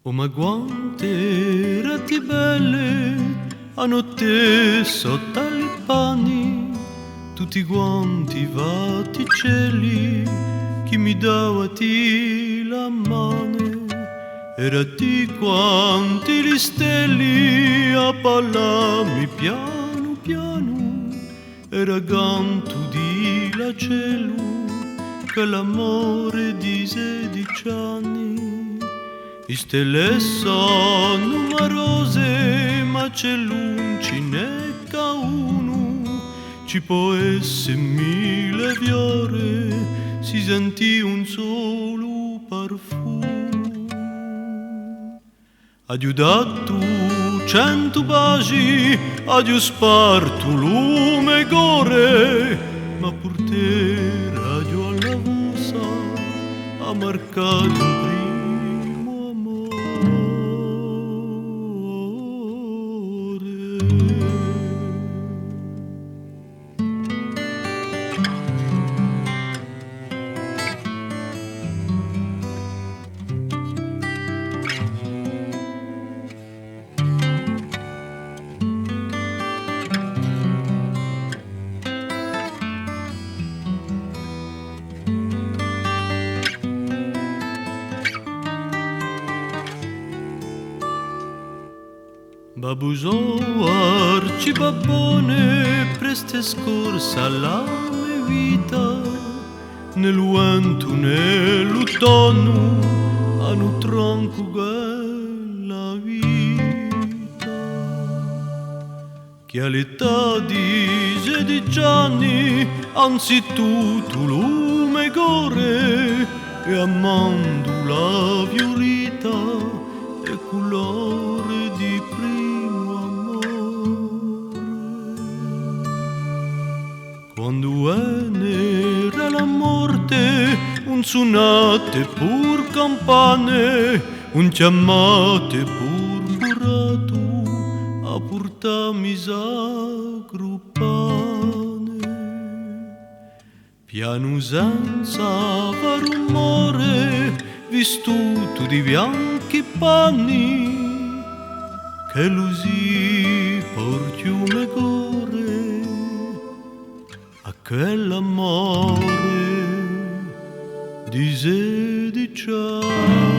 Oh ma quante rati belle a notte sotto i panni, tutti quanti vatticelli, chi mi dava ti la mano, era di quanti gli stelli a parlarmi piano piano, era canto di la cielo che l'amore di 16 anni. I stelle sono numerose, ma c'è l'un ce n'è che uno, ci può essere 1000 fiore, si senti un solo profumo. Addio dato 100 baci, addio sparto lume core, ma pur te radio alla vosa ha marcato un primo. Babusò arcibabbone, presto è scorsa la mia vita, nell'uento nell'autunno hanno tronco quella vita, che all'età di 16 anni, anzitutto lume gore, e amando la fiorita e colore di primo amore. Quando era la morte, un suonate pur campane, un chiamate pur curato a portarmi sacro pane. Piano senza far rumore, vistuto di bianchi panni, che lusi portiume gore a quell'amore di 16 anni.